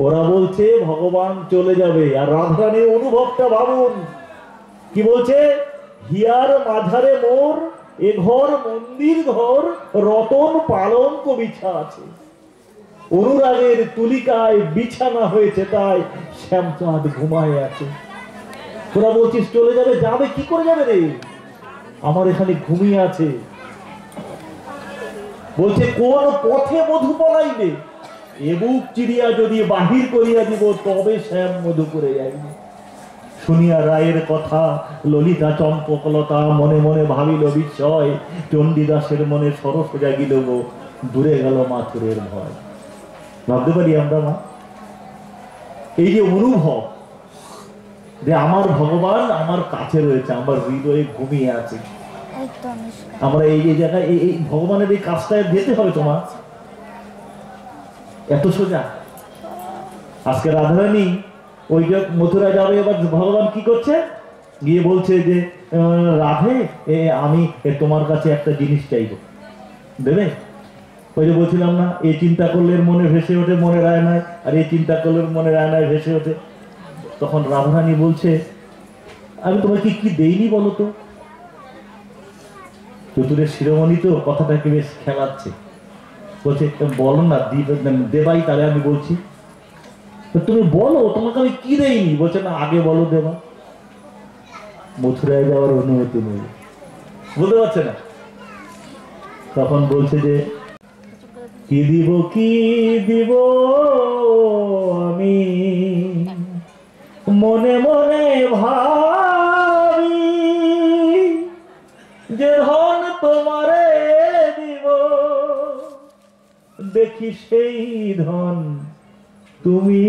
ওরা বলছে ভগবান চলে যাবে, আর রাধারানীর অনুভবটা ভাবুন কি বলছে, হিয়ার মাঝারে মোর এ ঘর মন্দির ঘর, রতন পালঙ্ক বিছা আছে। অনুরাগের তুলিকায় বিছানা হয়েছে, তাই শ্যামচাঁদ ঘুমায় আছে। তোরা বলছিস চলে যাবে, যাবে কি করে যাবে রে, আমার এখানে ঘুমিয়ে আছে। বলছে কোন পথে মধু পলাইবে, এ বুক চিরিয়া যদি বাহির করিয়া দিব, তবে শ্যাম মধু করে যাইবে। শুনিয়া রায়ের কথা ললিতা চম্পকলতা মনে মনে ভাবিল বিস্ময়, চণ্ডীদাসের মনে সরস জাগিল গো, দূরে গেল মাথুরের ভয়। ভাবতে পারি আমরা মা, এই যে অনুভব যে আমার ভগবান আমার কাছে রয়েছে, আমার হৃদয়ে ঘুমিয়ে আছে, আমরা এই যে জায়গায় এই ভগবানের এই কাজটায় যেতে হবে তোমার, এত সোজা। আজকে রাধারানী ওই যে মথুরা যাবে, এবার ভগবান কি করছে, গিয়ে বলছে যে রাধে আমি তোমার কাছে একটা জিনিস চাইব, দেবে? ওই যে বলছিলাম না, এই চিন্তা করলে মনে ভেসে ওঠে মনে রায় নাই, আর এই চিন্তা করলে মনে রায় নাই ভেসে ওঠে। তখন রাধারানী বলছে আমি তোমাকে কি দেইনি বলো তো। চতুরের শিরোমণি তো কথাটাকে বেশ খেলাচ্ছে, বলছে বলো না দেবাই, তাহলে আমি বলছি তুমি বলো তোমাকে আমি কি দেইনি। বলছে না আগে বলো দেবা, মথুরায় যাওয়ার অনুমতি নেই, বুঝতে পারছে না। তখন বলছে যে কি দিব আমি মনে মনে ভাবি, যে ধন তোমারে দিব দেখি সেই ধন তুমি,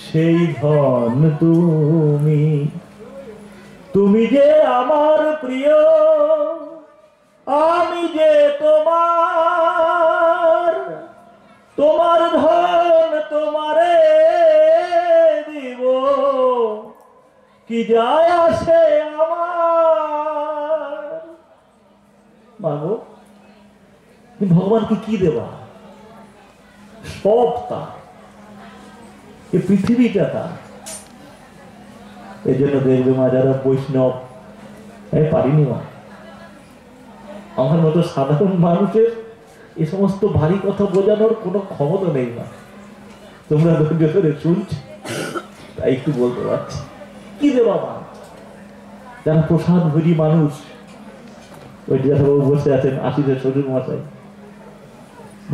সেই ধন তুমি, তুমি যে আমার প্রিয়, আমি যে তোমার, তোমার ধন তোমারে দিব, কি যায় আসে আমার। মাগো ভগবানকে কি দেবা, সব তার, এই পৃথিবীটা তার। এই জন্য দেখবে মা যারা বৈষ্ণব, পারিনি মা, আমার মতো সাধারণ মানুষের এ সমস্ত ভারী কথা বোঝানোর কোনো ক্ষমতা নেই না। তোমরা ধৈর্য ধরে শুনছ তাই একটু বলতে পারছি। কি দেবা মা, যারা প্রসাদ ভুজি মানুষ, ওই জ্যাঠাবাবু বসে আছেন, আশিদের শ্বশুর মশাই,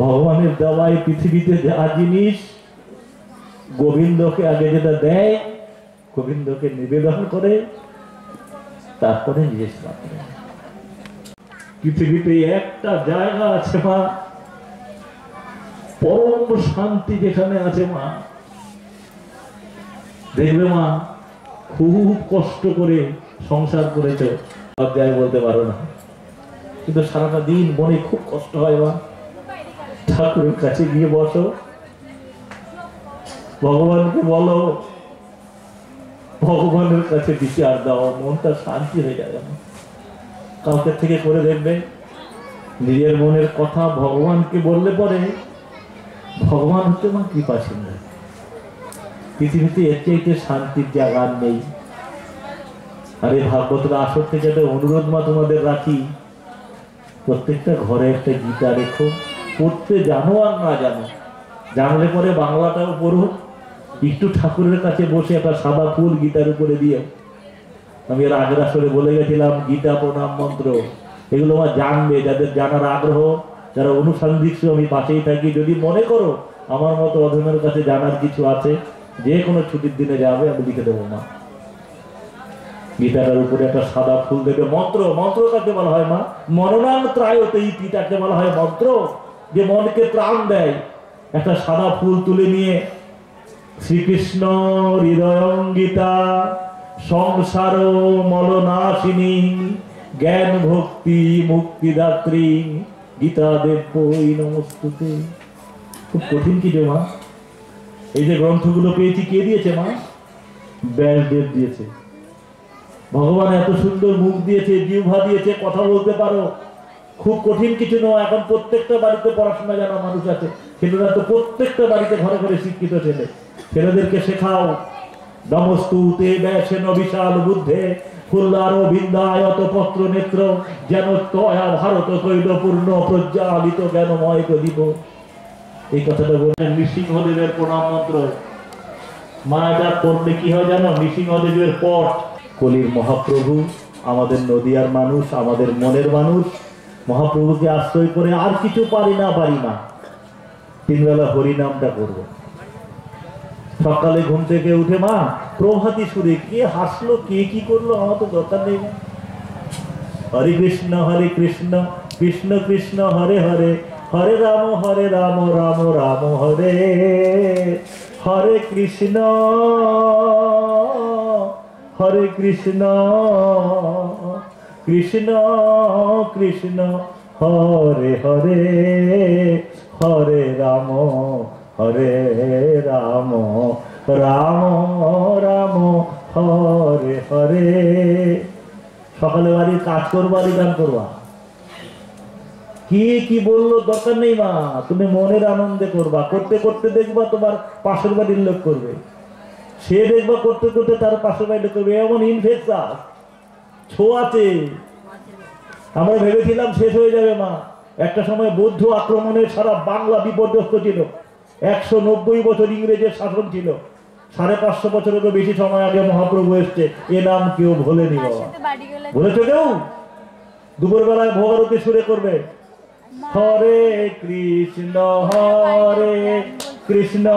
ভগবানের দেওয়া এই পৃথিবীতে যা জিনিস গোবিন্দকে আগে যেটা দেয়, গোবিন্দকে নিবেদন করে, তারপরে নিজে সেবা করে। পৃথিবীতে একটা জায়গা আছে মা, পরম শান্তি যেখানে আছে মা, দেখবে মা খুব কষ্ট করে সংসার করেছে, অধ্যায় বলতে পারো না, কিন্তু সারাটা দিন মনে খুব কষ্ট হয় মা। ঠাকুরের কাছে গিয়ে বসো, ভগবানকে বলো, ভগবানের কাছে বিচার দাও, মনটা শান্তি হয়ে যাবে। কালকে থেকে করে দেখবে নিজের মনের কথা ভগবানকে বললে পরে ভগবান হচ্ছে মা কৃপা সিন্ধু। পৃথিবীতে এর চাইতে শান্তির জায়গা নেই। আর এই ভাগবতের আসর থেকে একটা অনুরোধ মা তোমাদের রাখি, প্রত্যেকটা ঘরে একটা গীতা রেখো, পড়তে জানো আর না জানো, জানলে পরে বাংলাটাও পড়ো, একটু ঠাকুরের কাছে বসে একটা সাদা ফুল গীতার উপরে দিয়ে। আমি এর আগের আসরে বলে গেছিলাম গীতা প্রণাম মন্ত্র, এগুলো আমার জানবে, যাদের জানার আগ্রহ, যারা অনুসন্ধিৎস, আমি পাশেই থাকি। যদি মনে করো আমার মতো অধমের কাছে জানার কিছু আছে, যে কোনো ছুটির দিনে যাবে, আমি লিখে দেবো মা। গীতাটার উপরে একটা সাদা ফুল দেবে, মন্ত্র। মন্ত্র কাকে বলা হয় মা? মননাং ত্রায়তে, এই পিতাকে বলা হয় মন্ত্র, যে মনকে প্রাণ দেয়। একটা সাদা ফুল তুলে নিয়ে শ্রীকৃষ্ণ হৃদয়ং গীতা সংসার মলনাশিনী জ্ঞান ভক্তি মুক্তিদাত্রী গীতা দেবী নমস্তুতে। খুব কঠিন কি মা? এই যে গ্রন্থগুলো পেয়েছি কে দিয়েছে মা? ব্যাসদেব দিয়েছে। ভগবান এত সুন্দর মুখ দিয়েছে, জিহ্বা দিয়েছে, কথা বলতে পারো, খুব কঠিন কিছু নয়। এখন প্রত্যেকটা বাড়িতে পড়াশোনা জানা মানুষ আছে, ছেলেরা তো প্রত্যেকটা বাড়িতে ঘরে ঘরে শিক্ষিত ছেলে। ছেলেদেরকে শেখাও নমস্তুতে ব্যাসেন বিশাল বুদ্ধে ফুল্লার বিন্দায়ত পত্র নেত্র যেন তয়া ভারত তৈল পূর্ণ প্রজ্বালিত জ্ঞানময় দিব। এই কথাটা বললেন নৃসিংহদেবের প্রণাম মন্ত্র। মা এটা করলে কি হয় জানো? নৃসিংহদেবের পট। কলির মহাপ্রভু আমাদের নদিয়ার মানুষ, আমাদের মনের মানুষ। মহাপ্রভুকে আশ্রয় করে আর কিছু পারি না 3 বেলা হরিনামটা করব। সকালে ঘুম থেকে উঠে মা প্রভাতী সুরে কে হাসলো, কে কি করলো, আমার তো দরকার নেই। হরে কৃষ্ণ কৃষ্ণ কৃষ্ণ হরে হরে, হরে রাম রাম রাম হরে হরে, কৃষ্ণ কৃষ্ণ কৃষ্ণ হরে হরে, হরে রাম রাম রাম হরে হরে। সকালে বাড়ির কাজ করবা, গান করবা, কি বললো দরকার নেই মা, তুমি মনের আনন্দে করবা। করতে করতে দেখবা তোমার পাশের বাড়ির লোক করবে, সে দেখবা করতে করতে তার পাশের বাড়ির লোক করবে। এমন ইনফেকশন ছোঁয়াতে আমরা ভেবেছিলাম শেষ হয়ে যাবে মা। একটা সময় বৌদ্ধ আক্রমণে সারা বাংলা বিপর্যস্ত ছিল। 190 বছর ইংরেজের শাসন ছিল। 550 বছরেরও বেশি সময় আগে মহাপ্রভু এসছে। এ নাম কেউ ভোলেনি বাবা। বলেছ কেউ? দুপুরবেলায় ভোগারতি সুরে করবে হরে কৃষ্ণ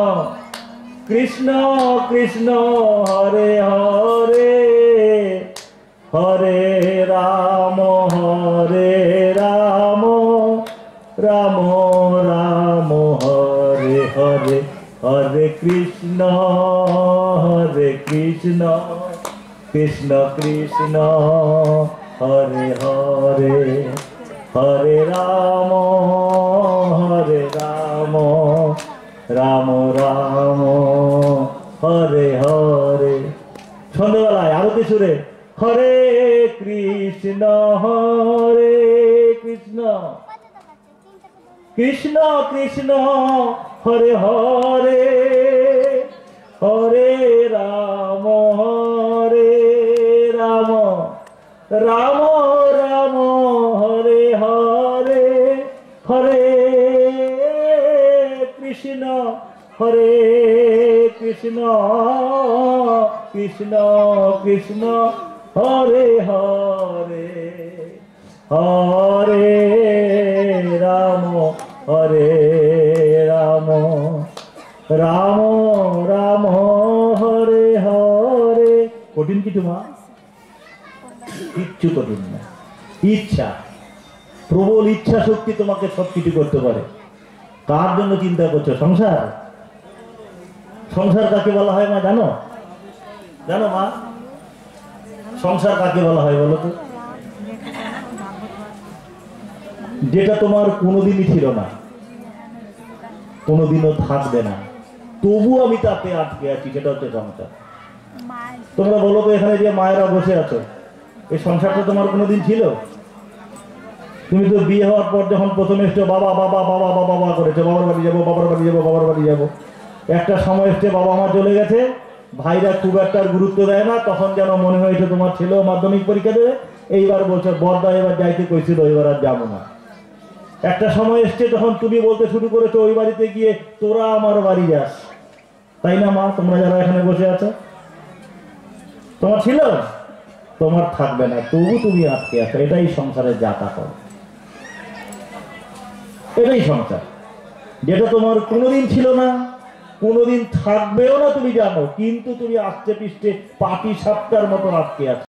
কৃষ্ণ কৃষ্ণ হরে হরে, হরে রাম রাম রাম হরে হরে, হরে কৃষ্ণ কৃষ্ণ কৃষ্ণ হরে হরে, হরে রাম রাম রাম হরে হরে। সন্ধ্যাবেলায় আরতি সুরে হরে কৃষ্ণ কৃষ্ণ কৃষ্ণ হরে হরে, হরে রাম রাম রাম হরে হরে, হরে কৃষ্ণ কৃষ্ণ কৃষ্ণ হরে হরে, হরে রাম রাম রাম হরে হরে। কঠিন কিছু মা? কিচ্ছু কঠিন না। ইচ্ছা, প্রবল ইচ্ছা শক্তি তোমাকে সবকিছু করতে পারে। কার জন্য চিন্তা করছো? সংসার কাকে বলা হয় মা জানো? মা সংসার কাকে বলা হয় বলো তো? যেটা তোমার কোনোদিনই ছিল না, কোনোদিনও থাকবে না, তবু আমি তাতে আটকে আছি, সেটা হচ্ছে সংসার। তোমরা বলো তো, এখানে যে মায়েরা বসে আছো, এই সংসারটা তোমার কোনোদিন ছিল? তুমি তো বিয়ে হওয়ার পর যখন প্রথমে এসছো বাবা বাবা বাবা বাবা বাবা করেছো, বাবার বাড়ি যাবো, বাবার বাড়ি যাবো, বাবার বাড়ি যাবো। একটা সময় এসছে বাবা মা চলে গেছে, ভাইরা খুব একটা গুরুত্ব দেয় না, তখন যেন মনে হয়েছে তোমার ছেলেও মাধ্যমিক পরীক্ষা দেবে। এইবার বলছো বড়দা এবার যাইতে কইছিল, এবার আর যাবো না। একটা সময় এসছে তখন তুমি বলতে শুরু করেছো ওই বাড়িতে গিয়ে তোরা আমার বাড়ি যাস, তাই না মা? তোমরা যারা এখানে বসে আছো, তোমার ছিল, তোমার থাকবে না, তবু তুমি আটকে আছো। এটাই সংসারের জাতা কর, এটাই সংসার। যেটা তোমার কোনোদিন ছিল না, কোনোদিন থাকবেও না তুমি জানো, কিন্তু তুমি আস্তে পিষ্টে পাটি সাপটার মতো আটকে আছো।